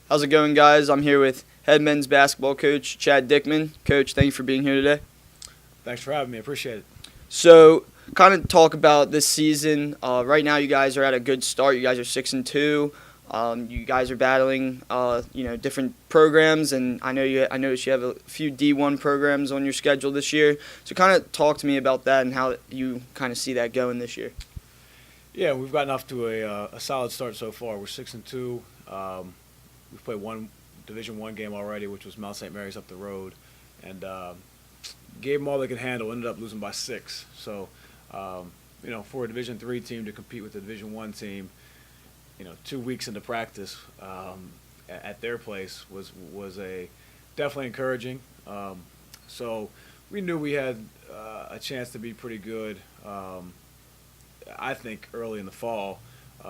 How's it going, guys? I'm here with head men's basketball coach Chad Dickman. Coach, thank you for being here today. Thanks for having me. I appreciate it. So, kind of talk about this season. Right now, you guys are at a good start. You guys are 6-2. You guys are battling, different programs, and I noticed you have a few D1 programs on your schedule this year. So, kind of talk to me about that and how you kind of see that going this year. Yeah, we've gotten off to a solid start so far. We're 6-2. We've played one Division I game already, which was Mount St. Mary's up the road, and gave them all they could handle. Ended up losing by 6. So, for a Division III team to compete with a Division I team, 2 weeks into practice at their place was definitely encouraging. So we knew we had a chance to be pretty good. I think early in the fall,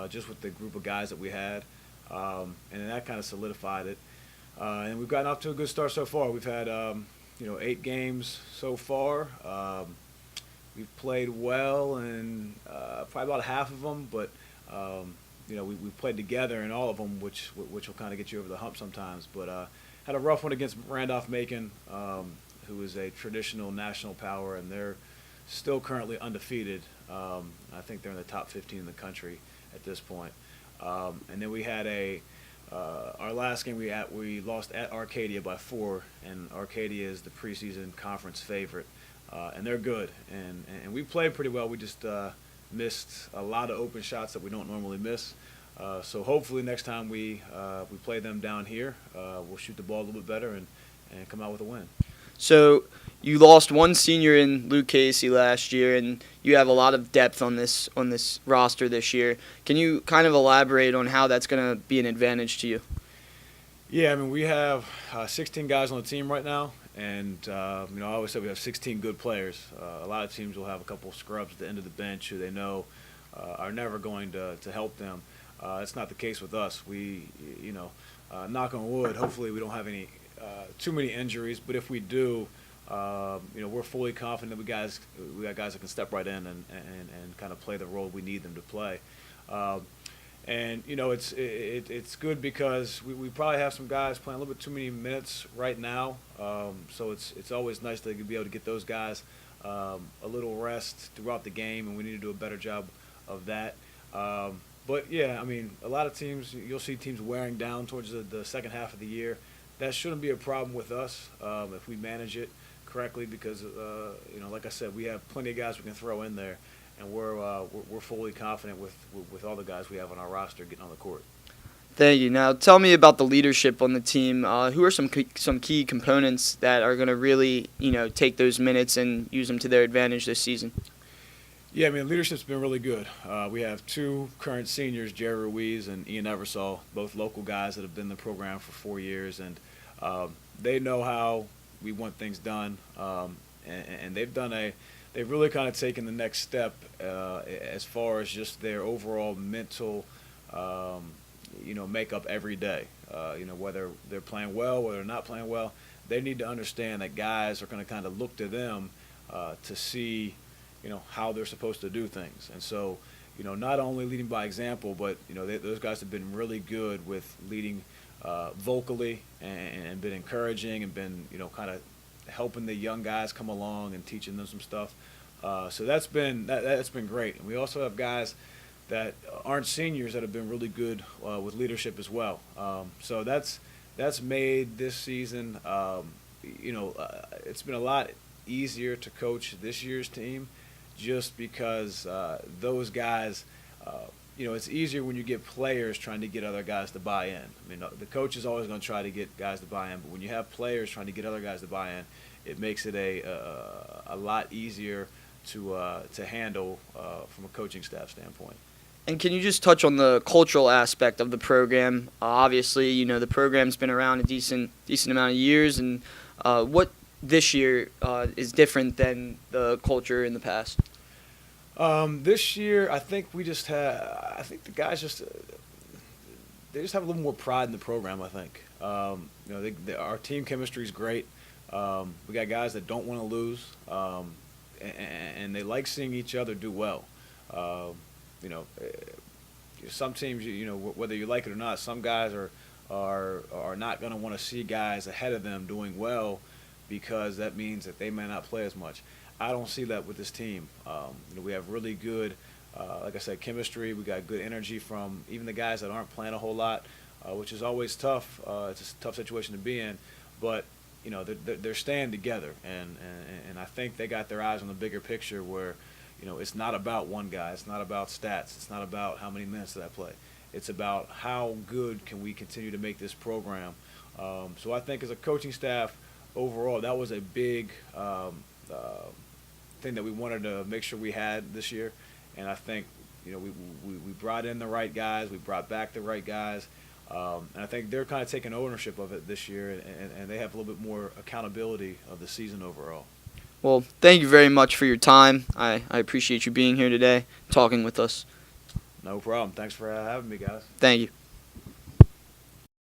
just with the group of guys that we had, and then that kind of solidified it. And we've gotten off to a good start so far. We've had 8 games so far. We've played well in probably about half of them, but we played together in all of them, which will kind of get you over the hump sometimes. But had a rough one against Randolph-Macon, who is a traditional national power, and they're still currently undefeated. I think they're in the top 15 in the country at this point. And then we had our last game we lost at Arcadia by 4, and Arcadia is the preseason conference favorite, and they're good. And we played pretty well. We just missed a lot of open shots that we don't normally miss. So hopefully next time we play them down here, we'll shoot the ball a little bit better and come out with a win. So you lost one senior in Luke Casey last year, and you have a lot of depth on this roster this year. Can you kind of elaborate on how that's going to be an advantage to you? Yeah, I mean, we have 16 guys on the team right now, and I always say we have 16 good players. A lot of teams will have a couple scrubs at the end of the bench who they know are never going to help them. It's not the case with us. We, knock on wood, hopefully we don't have any too many injuries, but if we do, we're fully confident we got guys that can step right in and kind of play the role we need them to play. It's good because we probably have some guys playing a little bit too many minutes right now. So it's always nice to be able to get those guys a little rest throughout the game, and we need to do a better job of that. But yeah, I mean, a lot of teams, you'll see teams wearing down towards the second half of the year. That shouldn't be a problem with us if we manage it correctly, because like I said, we have plenty of guys we can throw in there, and we're fully confident with all the guys we have on our roster getting on the court. Thank you. Now, tell me about the leadership on the team. Who are some key components that are going to really take those minutes and use them to their advantage this season? Yeah, I mean, leadership's been really good. We have 2 current seniors, Jerry Ruiz and Ian Eversole, both local guys that have been in the program for 4 years, and they know how we want things done, and they've really kind of taken the next step as far as just their overall mental, makeup every day. Whether they're playing well, whether they're not playing well, they need to understand that guys are going to kind of look to them to see how they're supposed to do things. And so, not only leading by example, but, those guys have been really good with leading vocally and been encouraging and been, kind of helping the young guys come along and teaching them some stuff. So that's been great. And we also have guys that aren't seniors that have been really good with leadership as well. So that's made this season, it's been a lot easier to coach this year's team, just because those guys, it's easier when you get players trying to get other guys to buy in. I mean, the coach is always going to try to get guys to buy in, but when you have players trying to get other guys to buy in, it makes it a lot easier to handle from a coaching staff standpoint. And can you just touch on the cultural aspect of the program? Obviously, the program's been around a decent amount of years, and what this year is different than the culture in the past? This year, I think the guys they just have a little more pride in the program. I think our team chemistry is great. We got guys that don't want to lose, and they like seeing each other do well. Some teams, whether you like it or not, some guys are are not going to want to see guys ahead of them doing well because that means that they may not play as much. I don't see that with this team. We have really good, like I said, chemistry. We got good energy from even the guys that aren't playing a whole lot, which is always tough. It's a tough situation to be in, but they're staying together, and I think they got their eyes on the bigger picture where, it's not about one guy. It's not about stats. It's not about how many minutes did I play. It's about how good can we continue to make this program. So I think as a coaching staff, overall, that was a big thing that we wanted to make sure we had this year. And I think, we brought in the right guys. We brought back the right guys. And I think they're kind of taking ownership of it this year, and they have a little bit more accountability of the season overall. Well, thank you very much for your time. I appreciate you being here today, talking with us. No problem. Thanks for having me, guys. Thank you.